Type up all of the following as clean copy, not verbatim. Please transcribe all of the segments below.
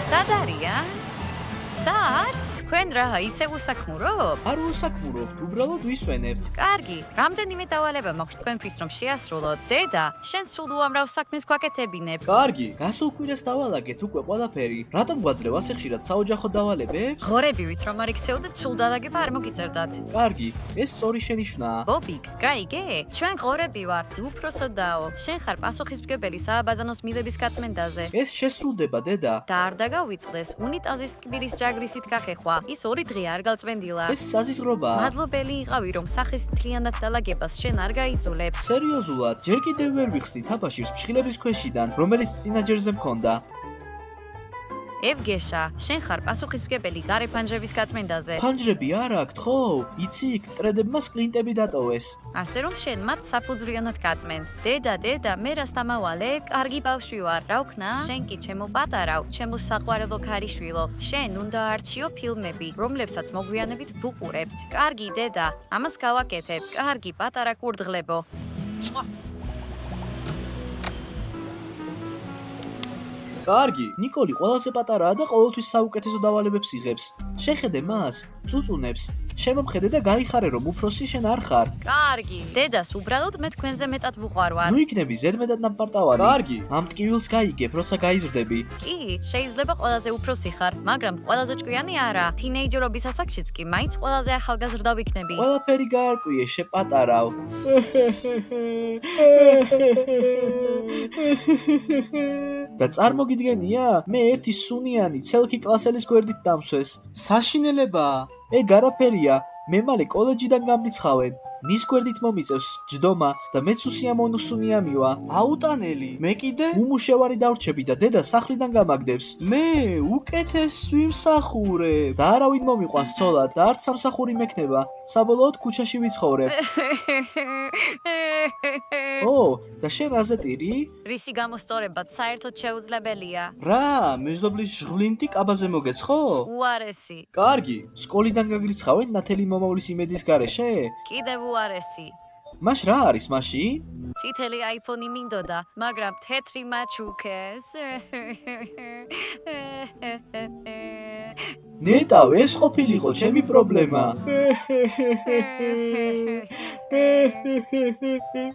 სად არიან? სად? თქვენ რა ისე უსაქმურობ? არ უსაქმურობთ, უბრალოდ ვისვენებთ. კარგი, რამდენიმე დავალება მაქვს თქვენთვის რომ შეასრულოთ. დედა, შენ სულ უამრავ საქმეს გვაკეთებინებ. კარგი, გასულ კვირას დავალაგეთ უკვე ყველაფერი. რატომ გვაძლევ ასე ხშირად საოჯახო დავალებებს? ღორებივით რომ არ იქცეოდეთ, სულ დადაგება არ მოგიწერდათ. კარგი, ეს სწორი შენიშვნაა. ბობიკ, გაიგე? ჩვენ ღორები ვართ, უფროსოდაო. შენ ხარ პასუხისმგებელი სააბაზანოს მილების გაწმენდაზე. ეს შესრულდება, დედა. და არ დაგავიწყდეს, უნიტაზის კბირის ჯაგრისით გახეხვა. ის 2 დღე არ გალწმენდილა. ეს საზიზღრობაა. მადლობელი იყავი რომ სახის მთლიანად დალაგებას შენ არ გაიწულებ. სერიოზულად, ჯერ კიდევ ვერ ვიხსნით აბაშირს ფშხილების ქვეშიდან, რომელიც წინაჯერზე მქონდა. ევგეშა, შენ ხარ პასუხისმგებელი გარე ფანჯრების გაწმენდაზე. ფანჯრები არ აქვთ, ხო? იცი, იქ მტრედებმა სკლინტები დატოვეს. ასე რომ შენ მათ საფუძვლიანად გაწმენდ. დედა, მე რას დამავალე? კარგი ბავშვი ვარ, რა ვქნა? შენ კი ჩემო პატარავ, ჩემო საყვარელო ქარიშვილო. შენ უნდა არჩიო ფილმები, რომლებსაც მოგვიანებით ვუყურებთ. კარგი დედა, ამას გავაკეთებ. კარგი პატარა კურდღლებო. კარგი, ნიკოლი ყველაზე პატარაა და ყოველთვის საუკეთესო დავალებებს იღებს. შეხედე მას, წუწუნებს. შემომხედე და გაიხარე რომ უფროსი შენ არ ხარ. კარგი, დედას უბრალოდ მე თქვენზე მეტად ვუყვარვარ. ნუ იქნები ზედმეტად ნაპარტავანი. კარგი, ამ ტკივილს გაიგებ, როცა გაიზრდები. კი, შეიძლება ყველაზე უფროსი ხარ, მაგრამ ყველაზე ჭკვიანი არა. თინეიჯერობის ასაკშიც კი მაინც ყველაზე ახალგაზრდა ვიქნები. ყველაფერი გაარკვიე, შეპატარავ. და წარმოგიდგენია, მე ერთი სუნიანი ცელქი კლასელის გვერდით დამსვეს. საშინელებაა. ეგ არაფერია, მე მალე კოლეჯიდან გამრიცხავენ. მის გვერდით მომიწევს ჯდომა და მეც უსიამოვნო სუნია მივა. აუტანელი, მე კიდე უმუშევარი დავრჩები და დედა სახლიდან გამაგდებს. მე უკეთეს ვიმსახურებ. და არავინ მომიყვანს ცოლად და არც სამსახური მექნება. საბოლოოდ ქუჩაში ვიცხოვრებ. და შენ რაზე ტირი? რისი გამოსწორებაც საერთოდ შეუძლებელია. რა, მეზობლის ჟღვლინტი კაბაზე მოგეც ხო? უარესი. კარგი, სკოლიდან გაგრიცხავენ ნათელი მომავლის იმედის გარეშე? კიდევ უარესი. მაშ რა არის მაშინ? წითელი აიფონი მინდოდა, მაგრამ თეთრი მაჩუქეს. ნეტავ, ეს ყოფილიყო ჩემი პრობლემა.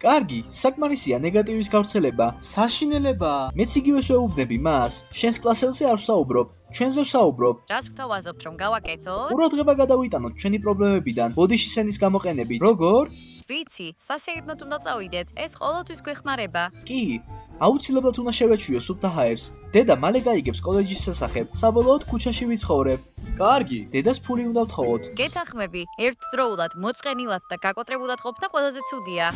კარგი, საკმარისია ნეგატივის გავრცელება. საშინელებაა. მეც იგივეს ვეუბნები მას. შენს კლასელზე არ ვსაუბრობ. ჩვენზე ვსაუბრობ. რას გვთავაზობთ რომ გავაკეთოთ? ყურადღება გადავიტანოთ ჩვენი პრობლემებიდან. ბოდიში სენის გამოყენებით. როგორ? ვიცი, სასეირნოდ უნდა წავიდეთ. ეს ყოველთვის გვეხმარება. კი, აუცილებლად უნდა შევეჩვიო სუფთა ჰაერს. დედა მალე გაიგებს კოლეჯის სასახებ. საბოლოოდ ქუჩაში ვიცხოვრებ. კარგი, დედას ფული უნდა ვთხოვოთ. გეთანხმები, ერთდროულად, მოწყენილად და გაკოტრებულად ყოფნა ყველაზე ცუდია.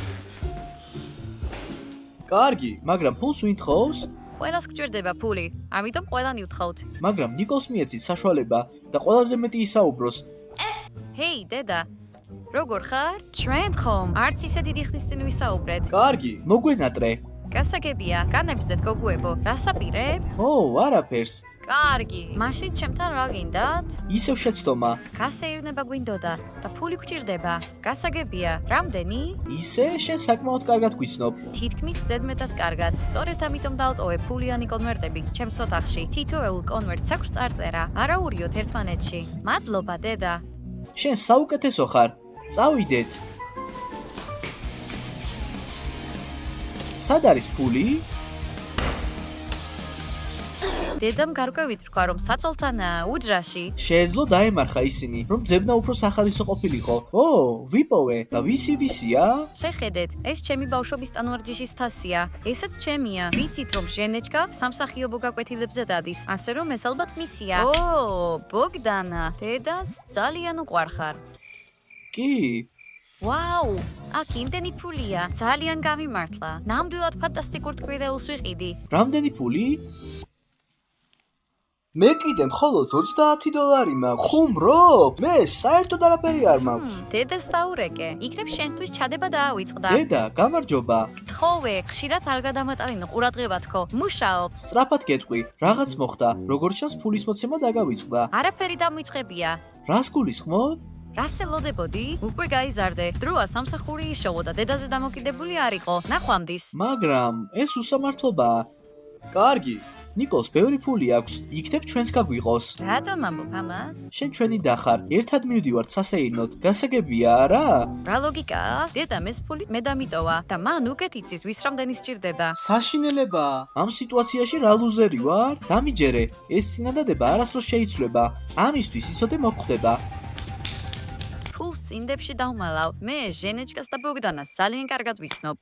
კარგი, მაგრამ ფულს ვინ თხოვს? ყველას გვჭირდება ფული, ამიტომ ყველანი უთხოვთ. მაგრამ ნიკოლს მიეცით საშუალება და ყველაზე მეტი ისაუბროს. ჰეი, დედა. როგორ ხარ? ჩვენ ხომ? არც ისე დიდი ხნის წინ ვისაუბრეთ. კარგი, მოგვენატრე. გასაგებია, განებზეთ გოგუებო, რას აპირებთ? არაფერს. კარგი, მაშინ ჩემთან რა გინდათ? ისევ შეცდომა. გასეირნება გვინდოდა და ფული გვჭირდება. გასაგებია, რამდენი? ისე შენ საკმაოდ კარგად გვიცნობ. თითქმის ზედმეტად კარგად. სწორედ ამიტომ დავტოვე ფულიანი კონვერტები ჩემს ოთახში. თითოეულ კონვერტს აქვს წარწერა. არაურიოთ ერთმანეთში. მადლობა, დედა. შენ საუკეთესო ხარ. წავიდეთ. სად არის ფული? დედამ გარკვევით თქვა რომ საწოლთანაა უჯრაში. შეეძლო დაემარხა ისინი, რომ ძებნა უფრო სახალისო ყოფილიყო. ვიპოვე და ვისია? შეხედეთ, ეს ჩემი ბავშვობის ტანვარჯიშის თასია. ესაც ჩემია. ვიცით რომ ჟენეჩკა სამსახიობო გაკვეთილებზე დადის, ასე რომ ეს ალბათ მისია. ბოგდანა, დედას ძალიან უყვარხარ. კი. ვაუ, აქ იმდენი ფულია, ძალიან გამიმართლა. ნამდვილად ფანტასტიკურ ტკბილეულს ვიყიდი. რამდენი ფული? მე კიდე მხოლოდ $30 მაქვს. ხუმრობ? მე საერთოდ არაფერი არ მაქვს. დედას დაურეკე. იქნებ შენთვის ჩადება დაავიწყდა. დედა, გამარჯობა. გთხოვე, ხშირად არ გადამატარინო ყურადღება თქო. მუშაობ. სწრაფად გეტყვი, რაღაც მოხდა. როგორც ჩანს ფულის მოცემა დაგავიწყდა. არაფერი დამიწყებია. რას გულისხმობ? რას ელოდებოდი? უკვე გაიზარდე. დროა სამსახური იშოვო და დედაზე დამოკიდებული არ იყო. ნახვამდის. მაგრამ ეს უსამართლობაა. კარგი, ნიკოლს ბევრი ფული აქვს, იქნებ ჩვენს გაგვიყოს. რატომ ამბობ ამას? შენ ჩვენი და ხარ, ერთად მივდივართ სასეირნოდ, გასაგებია არა? რა ლოგიკაა? დედა მეს ფული მე დამიტოვა და მან უკეთ იცის ვის რამდენი სჭირდება. საშინელებაა. ამ სიტუაციაში რა ლუზერი ვარ? დამიჯერე, ეს წინადადება არასდროს შეიცვლება. ამისთვის იცოდე მოგხვდება. ფულს წინდებში დავმალავ. მე ჟენეჩკას და ბოგდანას ძალიან კარგად ვიცნობ.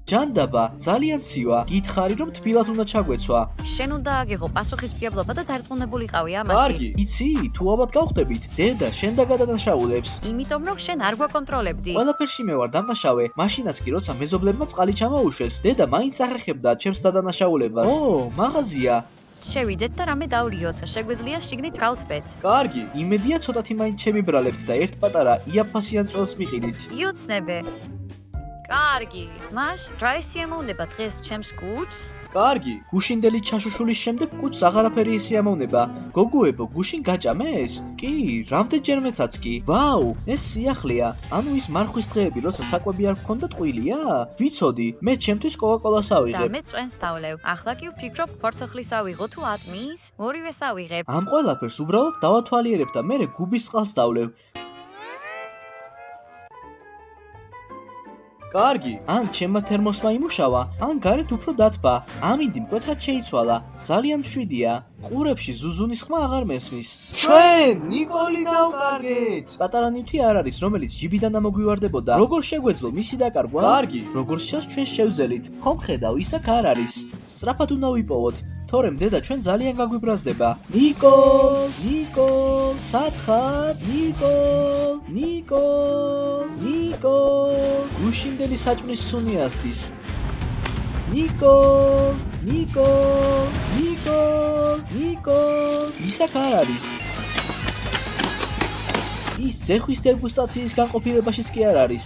ჯანდაბა, ძალიან ცივა. გითხარი რომ თბილად უნდა ჩაგვეცვა. შენ უნდა აგიღო პასუხისმგებლობა და დარწმუნებულიყავი ამაში. კარგი, იცი, თუ ალბათ გავხდებით, დედა შენ და გადადანაშაულებს. იმიტომ რომ შენ არ გვაკონტროლებდი. ყველაფერში მე ვარ დამნაშავე, მაშინაც კი როცა მეზობლებმა წყალი ჩამოუშვეს, დედა მაინც აღეხებდა ჩემს დადანაშაულებას. ო, მაღაზია. შევიდეთ და რამე დავლიოთ, შეგვიძლია შიგნით გავთბეთ. კარგი, იმედია ცოტათი მაინც შემიბრალებთ და ერთ პატარა იაფასიან წელს მიყიდით. იოცნებე. კარგი, მაშ რა ესიამოვნება დღეს ჩემს კუჩს? კარგი, გუშინდელი ჩაშუშulis შემდეგ კუჩს აღარაფერი ესიამოვნება. გოგოებო, გუშინ გაჭამეს? კი, რამდენჯერმეცაც კი. ვაუ, ეს სიახლეა. ანუ ის მარხვის დღეები, როცა საკვები არ გქონდა ტყუილია? ვიცოდი, მე ჩემთვის კოკაკოლას და ავიღებ. მე წვენს დავლევ. ახლა კი ვფიქრობ პორტოხლის ავიღო თუ ატმის? ორივეს ავიღებ. ამ ყველაფერს უბრალოდ დავათვალიერებ და მე გუბის წყალს დავლევ. კარგი, ან ჩემმა თერმოსმა იმუშავა, ან გარეთ უფრო დათბა. ამინდი მკვეთრად შეიცვალა. ძალიან მშვიდია. ყურებში ზუზუნის ხმა აღარ მესმის. ჩვენ ნიკოლი დავკარგეთ. პატარა ნივთი არ არის, რომელიც ჯიბიდან ამოგვივარდებოდა. როგორ შეგვეძლო მისი დაკარგვა? კარგი, როგორც ჩანს ჩვენ შევძელით. ხომ ხედავ, ის აქ არ არის. სწრაფად უნდა ვიპოვოთ. თორემ დედა ჩვენ ძალიან გაგვიბრაზდება. ნიკოლ, ნიკოლ, სათხარ, ნიკოლ, ნიკოლ, ნიკოლ. გუშინდელი საჭმლის სუნი ასდის. ნიკოლ, ნიკოლ, ნიკოლ, ნიკოლ. ის აქ არ არის. ის ზეხვის დეგუსტაციის განყოფილებაშიც კი არ არის.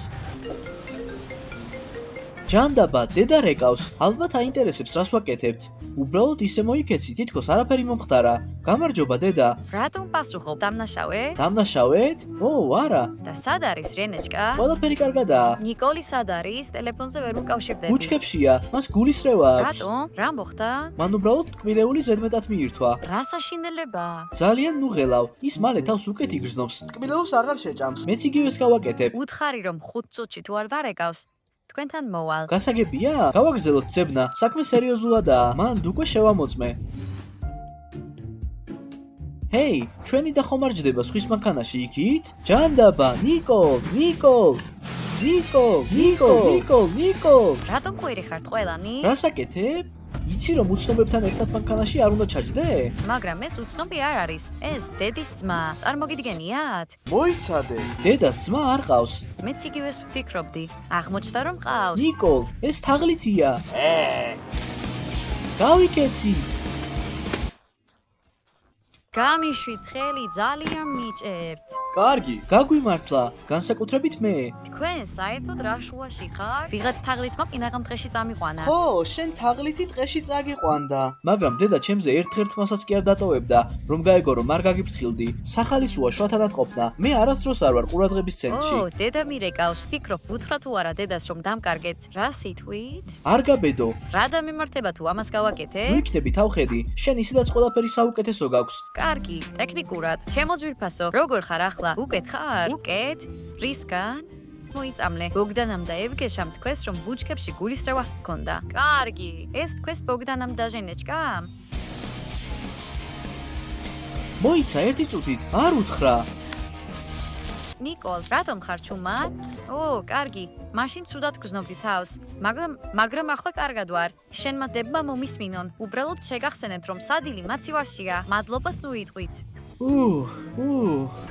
ჯანდაბა, დედა რეკავს, ალბათ აინტერესებს რას ვაკეთებთ. უბრალოდ ისე მოიქეცი, თითქოს არაფერი მომხდარა. გამარჯობა დედა. რატომ პასუხობ? დამნაშავე? დამნაშავეთ? ო, არა. და სად არის რენეჩკა? ყველაფერი კარგადაა. ნიკოლი სად არის? ტელეფონზე ვერ უკავშირდები. ბუჩქებშია, მას გულისრევა აქვს. რატომ? რა მოხდა? მან უბრალოდ ტკბილეული ზედმეტად მიირთვა. რა საშინელება? ძალიან ნუღელავ. ის მალე თავს უკეთ იგრძნობს. ტკბილეულს აღარ შეჭამს. მეც იგივეს გავაკეთებ. უთხარი რომ 5 წუთში თუ არ ვარეკავს, თქვენთან მოვალ. გასაგებია? გავაგზელოთ ძებნა. საქმე სერიოზულადაა. მან უკვე შევამოწმე. ჰეი, ჩვენი და ხომ არ ჯდება სხვის მანქანაში იქით? ჯანდაბა, ნიკოლ, ნიკოლ, ნიკოლ, ნიკოლ, ნიკოლ, ნიკოლ. რატომ ყვირი ხართ ყველანი? რას აკეთებ? იცი რომ უცნობებთან ერთად მანქანაში არ უნდა ჩაჯდე? მაგრამ ეს უცნობი არ არის. ეს დედის ძმა. წარმოგიდგენიათ? მოიცადე. დედას ძმა არ ყავს. მეც იგივეს ვფიქრობდი. აღმოჩნდა რომ ყავს. ნიკოლ, ეს თაღლითია. გავიქეცით. გამიშვით ხელი ძალიან მიჭერთ. კარგი, გაგვიმართლა, განსაკუთრებით მე. თქვენ საერთოდ რა შუაში ხარ? ვიღაც თაღლითმა ყინაღამ დღეში წამიყვანა. ხო, შენ თაღლითი ტყეში წაგიყვანდა. მაგრამ დედა ჩემზე ერთ-ერთმასაც კი არ დატოვებდა, რომ გაეგო რომ არ გაგიფრთხილდი. სახალისოა შოთანად ყოფნა. მე არასდროს არ ვარ ყურადღების ცენტრში. ო, დედა მირეკავს. ფიქრობ, უთხრა თუ არა დედას რომ დამკარგეთ. რა სიტყვით? არ გაბედო. რა დამემართება თუ ამას გავაკეთე? თუ იქნები თავხედი, შენ ისედაც ყველაფერი საუკეთესო გაქვს. კარგი, ტექნიკურად. ჩემო ძვირფასო, როგორ ხარ ახლა? უკეთ ხარ? უკეთ? რისგან? მოიწამლე. ბოგდანამ და ევგეშამ თქვეს რომ ბუჩქებში გულისრევა ჰქონდა. კარგი, ეს თქვეს ბოგდანამ და ჟენეჩკამ? მოიცა ერთი წუთით, არ უთხრა. ნიკოლ, რატომ ხარ ჩუმად? ო, კარგი. მაშინ ცუდად გრძნობდი თავს. მაგრამ ახლა კარგად ვარ. შენმა დებმა მომისმინონ. უბრალოდ შეგახსენეთ რომ სადილი მაცივარშია. მადლობას ნუიტყვით.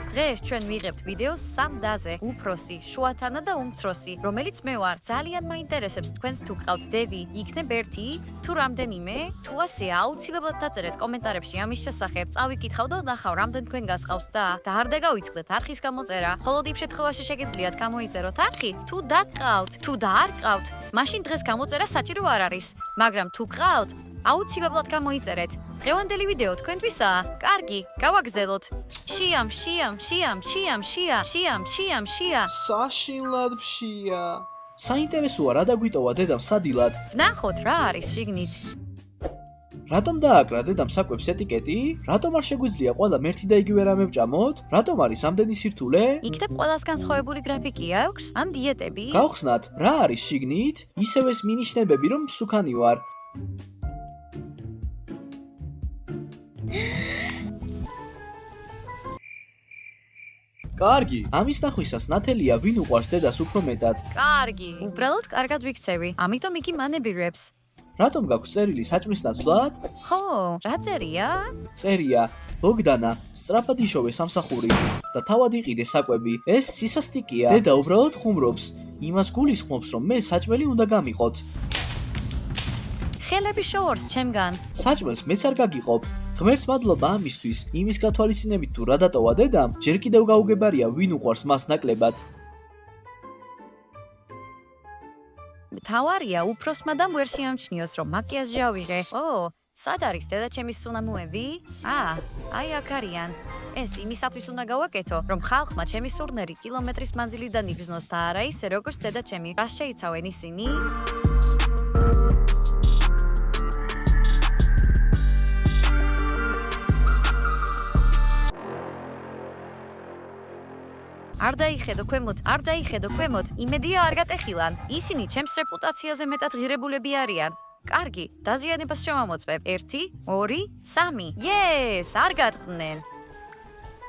დღეს ჩვენ ვიღებთ ვიდეოს სამ დაზე, უფროსი, შუათანა და უმცროსი, რომელიც მე ვარ. ძალიან მაინტერესებს თქვენს თუ გყავთ დევი, იქნებ ერთი თუ რამდენიმე? თუ ასეა, აუცილებლად დაწერეთ კომენტარებში ამის შესახებ. წავიკითხავ და ვნახავ რამდენ თქვენ გასყავს და არ დაგავიწყდეთ არხის გამოწერა. მხოლოდ იმ შემთხვევაში შეგიძლიათ გამოიწეროთ არხი, თუ დაგყავთ, თუ და არ გყავთ. მაშინ დღეს გამოწერა საჭირო არ არის, მაგრამ თუ გყავთ, აუცილებლად გამოიწერეთ. დღევანდელი ვიდეო თქვენთვისაა. კარგი, გავაგზელოთ. შიამ, შიამ, შიამ, შიამ, შია, შიამ, შიამ, შია. საშინლად ფშია. საინტერესოა რა დაგვიტოვა დედამ სადილად. ვნახოთ რა არის შიგნით. რატომ დააკრა დედამ საკვებს ეტიკეტი? რატომ არ შეგვიძლია ყველა მერთი და იგივე რამე ვჭამოთ? რატომ არის ამდენი სირთულე? იქნებ ყველას განსხვავებული გრაფიკი აქვს? ან დიეტები? გავხსნათ, რა არის შიგნით? ისევ ეს მინიშნებები, რომ მსუქანი ვარ. კარგი, ამის ნახვისას ნათელია ვინ უყვარს დედას უფრო მეტად. კარგი, უბრალოდ კარგად ვიქცევი, ამიტომ იგი მანებირებს. რატომ გაქვს წერილი საჭმლის ნაცვლად? ხო, რა წერია? წერია, ბოგდანა, სწრაფად იშოვე სამსახური და თავად იყიდე საკვები. ეს სისასტიკია. დედა უბრალოდ ხუმრობს. იმას გულისხმობს, რომ მე საჭმელი უნდა გამიყოთ. ხელები შორს ჩემგან. საჭმელს მეც არ გაგიყობ. ღმერთს მადლობა ამისთვის, იმის გათვალისწინებით თუ რა დატოვა დედამ, ჯერ კიდევ გაუგებარია ვინ უყვარს მას ნაკლებად. თავარია, უფროსმა და ვერ შეამჩნიოს, რომ მაკიაჟი ავიღე. ო, სად არის დედაჩემის სუნამოები? აი აქ არიან. ეს იმისათვის უნდა გავაკეთო, რომ ხალხმა ჩემი სურნელი კილომეტრის მანძილიდან იგრძნოს და არა ისე როგორც დედაჩემი. რა შეიცავენ ისინი? არ დაიხედო ქვემოთ, იმედია არ გატეხილან. ისინი ჩემს რეპუტაციაზე მეტად ღირებულები არიან. კარგი, დაზიანებას შევამოწმებ. 1, 2, 3. იეს, არ გატყდნენ.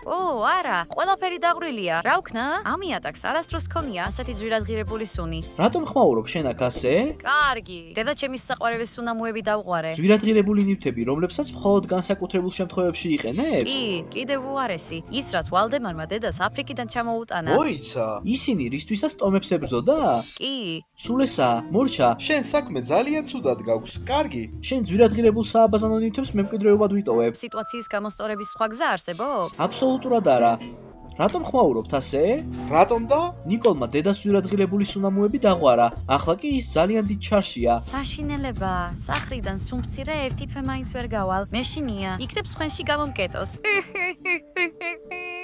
ო, არა, ყველაფერი დაღვრილია. რა ვქნა? ამ იატაკს არასდროს ქონია ასეთი ძვირადღირებული სუნი. რატომ ხმაურობ შენ აქ ასე? კარგი, დედაჩემის საყვარელი სუნამოები დავყვარე. ძვირადღირებული ნივთები, რომლებსაც მხოლოდ განსაკუთრებულ შემთხვევებში იყენებს? კი, კიდევ უარესი. ის რაც ვალდემარმა დედას აფრიკიდან ჩამოუტანა. მოიცა. ისინი რისთვისაც ტომებს ებრძოდა? კი, სულ ესაა, მორჩა. შენ საქმე ძალიან ცუდად გაქვს. კარგი. შენ ძვირადღირებულ სააბაზანო ნივთებს მემკვიდრეობად ვიტოვებ. სიტუაციის გამოსწორების სხვა გზა არსებობს? აბსოლუტურად არა. რატომ ხმაურობთ ასე? რატომ და? ნიკოლმა დედას ძვირადღირებული სუნამოები დაღვარა. ახლა კი ის ძალიან დიდ ჩარშია. საშინელება, სახრიდან სუმცირე ერთი ფე მაინც ვერ გავალ. მეშინია, იქნებ სხვენში გამომკეტოს.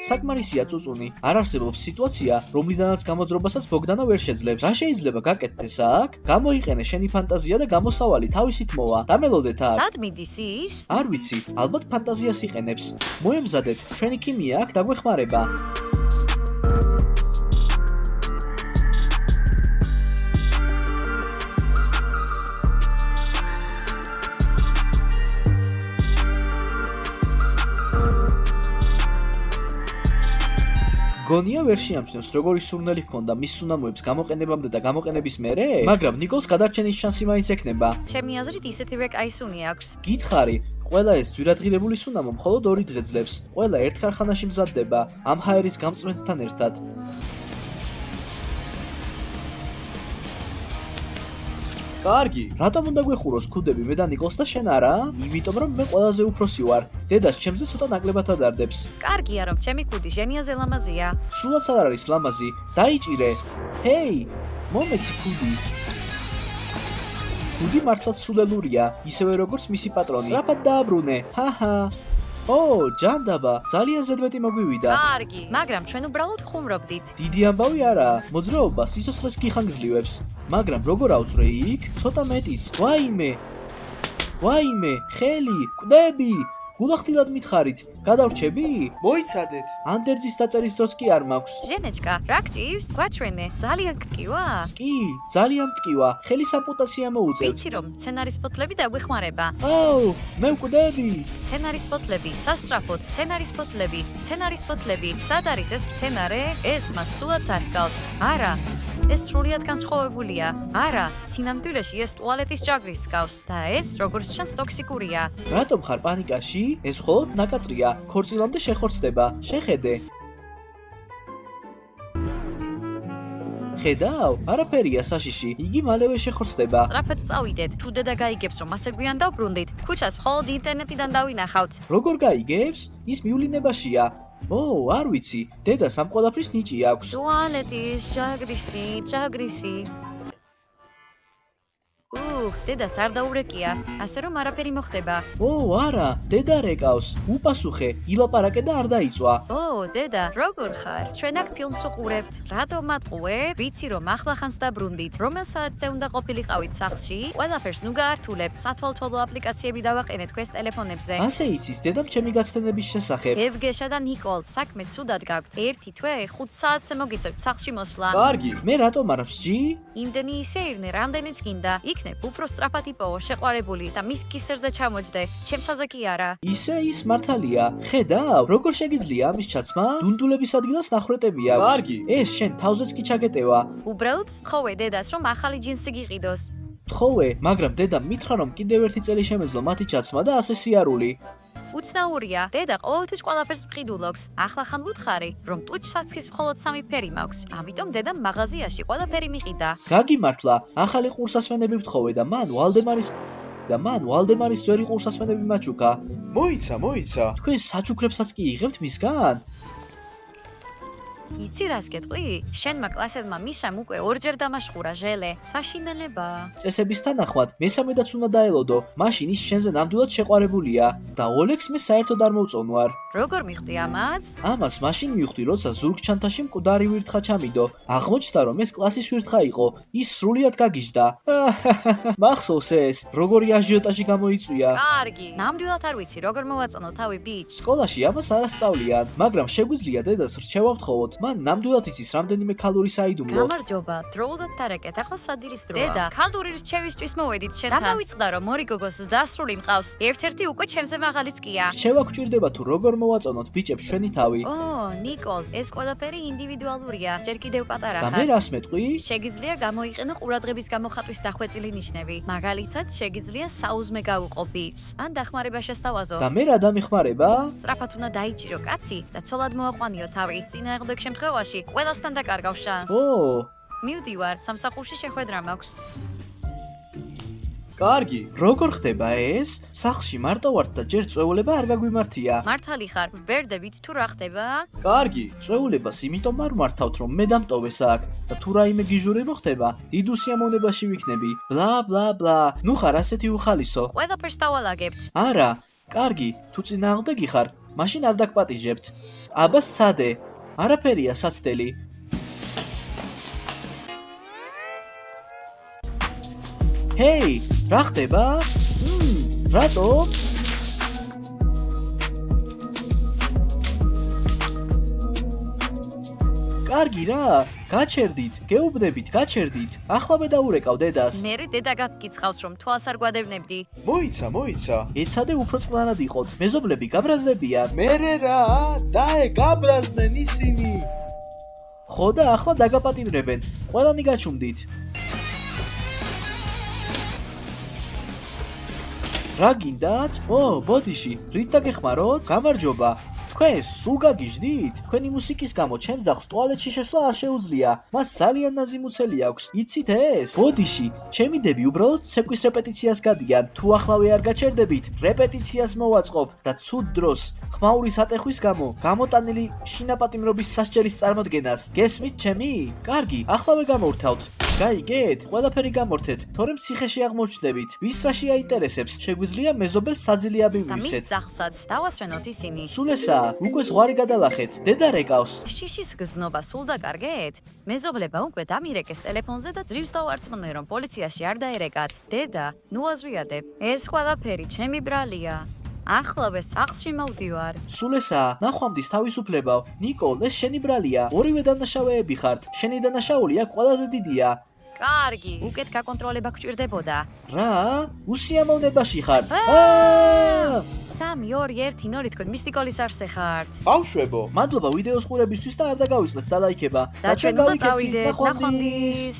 საკმარისია წუწუნი. არ არსებობს სიტუაცია, რომლიდანაც გამოძრობასაც ბოგდანა ვერ შეძლებს. რა შეიძლება გაკეთდეს აქ? გამოიყენე შენი ფანტაზია და გამოსავალი თავისით მოვა. დამელოდეთ აქ. სად მიდის ის? არ ვიცი, ალბათ ფანტაზიას იყენებს. მოემზადეთ, ჩვენი ქიმია აქ დაგვეხმარება. გონია ვერ შეამჩნევს როგორი სურნელი ჰქონდა მის სუნამოებს გამოყენებამდე და გამოყენების მერე, მაგრამ ნიკოლს გადარჩენის შანსი მაინც ექნება. ჩემი აზრით ისეთივე კაი სუნი აქვს. გითხარი, ყველა ეს ძვირადღირებული სუნამო მხოლოდ 2 დღე ძლებს. ყველა ერთ ქარხანაში მზადდება, ამ ჰაერის გამწმენდთან ერთად. კარგი, რატომ უნდა გვეხუროს ქუდები მე და ნიკოლს და შენ არა? იმიტომ რომ მე ყველაზე უფროსი ვარ. დედას ჩემზე ცოტა ნაკლებად ადარდებს. კარგია რომ ჩემი ქუდი ჟენიაზე ლამაზია. სულაც არ არის ლამაზი. დაიჭირე. ჰეი, მომეცი ქუდი. ქუდი მართლაც სულელურია, ისევე როგორც მისი პატრონი. სწრაფად დააბრუნე. ჰაჰა. ო, ჯანდაბა, ძალიან ზედმეტი მოგვივიდა. კარგი, მაგრამ ჩვენ უბრალოდ ხუმრობდით. დიდი ამბავი არაა. მოძრაობა სიცოცხლეს გიხანგრძლივებს. მაგრამ როგორ ავწრე იქ? ცოტა მეტიც. ვაიმე, ხელი, კვდები. გულახდილად მითხარით, გადავრჩები? მოიცადეთ. ანდერძის დაწერის დროს კი არ მაქვს. ჟენეჩკა, რა გჭირს? გვაჩვენე, ძალიან გტკივა? კი, ძალიან მტკივა. ხელის ამპუტაცია მოუწევთ. ვიცი რომ სცენარის ფოთლები დაგვეხმარება. აუ, მე ვკვდები. სცენარის ფოთლები, სასწრაფოდ, სცენარის ფოთლები. სად არის ეს სცენარე? ეს მას სულაც არ ჰგავს. არა. ეს სრულიად განსხვავებულია. არა, სინამდვილეში ეს ტუალეტის ჯაგრის ჰგავს და ეს როგორც ჩანს ტოქსიკურია. რატომ ხარ პანიკაში? ეს მხოლოდ ნაკაწრია. ქორწილამდე შეხორცდება. შეხედე. ხედავ? არაფერია საშიში. იგი მალევე შეხორცდება. სწრაფად წავიდეთ. თუ დედა გაიგებს რომ ასე გვიან დავბრუნდით, ქუჩას მხოლოდ ინტერნეტიდან დავინახავთ. როგორ გაიგებს? ის მივლინებაშია. ო, არ ვიცი. დედას ამ ყველაფრის ნიჭი აქვს. ტუალეტის ჯაგრისი. დედას არ დაურეკია, ასე რომ არაფერი მოხდება. ო, არა, დედა რეკავს. უპასუხე, ილაპარაკე და არ დაიწვა. ო, დედა, როგორ ხარ? ჩვენ აქ ფილმს ვუყურებთ. რატომ მატყუებ? ვიცი რომ ახლახანს დაბრუნდით. რომელ საათზე უნდა ყოფილიყავით სახლში? ყველაფერს ნუ გაართულებთ. სათვალთვალო აპლიკაციები დავაყენეთ თქვენს ტელეფონებზე. ასე იცის დედამ ჩემი გაცდენების შესახებ. ევგეშა და ნიკოლ, საქმე ცუდად გაქვთ. ერთი თვე 5 საათზე მოგიწევთ სახლში მოსვლა. კარგი. მე რატომ არ მსჯი? იმდენი ისეირნე, რამდენიც გინდა. იქნებ უფრო სწრაფად იპოვო შეყვარებული და მის კისერზე ჩამოჯდე. ჩემსაზე კი არა. ისე ის მართალია. ხედავ, როგორ შეგიძლია ამის ჩაცმა? დუნდულების ადგილას ნახრეტები აქვს. კარგი. ეს შენ თავზეც კი ჩაგეტევა. უბრალოდ თხოვე დედას რომ ახალი ჯინსი გიყიდოს. თხოვე, მაგრამ დედამ მითხრა რომ კიდევ ერთი წელი შემეძლო მათი ჩაცმა და ასე სიარული. უცნაურია, დედა ყოველთვის ყველაფერს მყიდულობს. ახლახან ვუთხარი, რომ ტუჩსაცქის მხოლოდ 3 ფერი მაქვს. ამიტომ დედამ მაღაზიაში ყველაფერი მიყიდა. გაგიმართლა, ახალი ყურსასმენები ვთხოვე და მან ვალდემარის ძველი ყურსასმენები მაჩუქა. მოიცა. თქვენ საჩუქრებსაც კი იღებთ მისგან? იცი რას გეტყვი? შენმა კლასელმა მიშამ უკვე ორჯერ დამაშხურა ჟელე. საშინელებაა. წესების თანახმად, მესამედაც უნდა დაელოდო, მაშინ ის შენზე ნამდვილად შეყვარებულია და ოლეგს მე საერთოდ არ მოვწონვარ. როგორ მიხვდი ამას? ამას მაშინ მივხვდი, როცა ზურგ ჩანთაში მკვდარი ვირთხა ჩამიდო. აღმოჩნდა, რომ ეს კლასის ვირთხა იყო. ის სრულიად გაგიჟდა. მახსოვს ეს, როგორი აჟიოტაჟი გამოიწვია. კარგი, ნამდვილად არ ვიცი როგორ მოვაწონო თავი ბიჭს. სკოლაში ამას არ ასწავლიან, მაგრამ შეგვიძლია დედას რჩევა ვთხოვოთ. მან ნამდვილად იცის რამდენიმე კალორი საიდუმლო. გამარჯობა, დროულად დარეკეთ, ახლა სადირის დროა. დედა, ქალდური რჩევისთვის მოვედით შენთან. დამოვიწყდა რომ ორი გოგოს დასრული მყავს. ერთ-ერთი უკვე ჩემზე მაღალიც კია. რჩევა გვჭირდება თუ როგორ მოვაწონოთ ბიჭებს ჩვენი თავი. ო, ნიკოლ, ეს ყველაფერი ინდივიდუალურია. ჯერ კიდევ პატარა და ხარ. მე რას მეტყვი? შეგიძლია გამოიყენო ყურადღების გამოხატვის დახვეწილი ნიშნები. მაგალითად, შეგიძლია საუზმე გაუყო ბიჭს, ან დახმარება შესთავაზო. და მე რა დამეხმარება? სწრაფად უნდა დაიჭირო კაცი და ცოლად მოაყვანიო თავი. წინააღმდეგ შემთხვევაში ყველასთან დაკარგავ შანსს. ო, მივდივარ, სამსახურში შეხვედრა მაქვს. კარგი. როგორ ხდება ეს? სახლში მარტო ვართ და ჯერ წვეულება არ გაგვიმართია. მართალი ხარ, ვბერდებით თუ რა ხდება? კარგი. წვეულებას იმიტომ არ მართავთ, რომ მე დამტოვეს აქ და თუ რაიმე გიჟური მოხდება, დიდ უსიამოვნებაში ვიქნები. ბლა ბლა ბლა. ნუ ხარ ასეთი უხალისო. ყველაფერს დავალაგებთ. არა, კარგი, თუ წინააღმდეგი ხარ, მაშინ არ დაგპატიჟებთ. აბა სადე? არაფერია საცდელი. ჰეი, რა ხდება? რატო? კარგი რა, გაჩერდით, გეუბნებით, გაჩერდით. ახლა დაურეკავ დედას. მერე დედა გაგკიცხავს რომ თვალს არ გვადევნებდი. მოიცა. ეცადე უფრო წყლანად იყოთ. მეზობლები გაბრაზდებიან. მერე რა, დაე გაბრაზდნენ ისინი. ხო და ახლა დაგაპატიმრებენ. ყველანი გაჩუმდით. რა გინდათ? ო, ბოდიში, რით დაგეხმაროთ? გამარჯობა. თქვენ სულ გაგიჟდით? თქვენი მუსიკის გამო ჩემს ძაღლს ტუალეტში შესვლა არ შეუძლია. მას ძალიან ნაზი მუცელი აქვს. იცით ეს? ბოდიში, ჩემი დები უბრალოდ ცეკვის რეპეტიციას გადიან. თუ ახლავე არ გაჩერდებით, რეპეტიციას მოვაწყობ და ცუდ დროს ხმაური სატეხვის გამო გამოტანილი შინაპატიმრობის სასჯელის წარმოდგენას. გესმით ჩემი? კარგი, ახლავე გამორთავთ. გაიგეთ? ყველაფერი გამორთეთ, თორემ ციხეში აღმოჩნდებით. ვის რაში აინტერესებს? შეგვიძლია მეზობელს საძილიაბი და მის ვივსეთ. ძაღლსაც დავასვენოთ ისინი. სულ ესაა, უკვე ზღვარი გადალახეთ. დედა რეკავს. შიშის გზნობა სულ დაკარგეთ? მეზობლება უკვე დამირეკეს ტელეფონზე და ძრავს დავარწმუნე რომ პოლიციაში არ დაერეკათ. დედა, ნუ აზვიადებ. ეს ყველაფერი ჩემი ბრალია. ახლავე სახლში მოვდივარ. სულ ესაა, ნახვამდის თავისუფლებავ. ნიკოლ, ეს შენი ბრალია. ორივე დანაშაუები ხართ. შენი დანაშაული აქ ყველაზე დიდია. კარგი, უკეთ გაკონტროლება გჭირდებოდა. რა? უსიამოვნებაში ხართ. 3 2 1 0 თქვენ მისტიკოლის არსე ხართ. ბავშვებო. მადლობა ვიდეოს ყურებისთვის და არ დაგავიწყდეთ და ლაიქება. და ჩვენ უნდა წავიდეთ. ნახვამდის.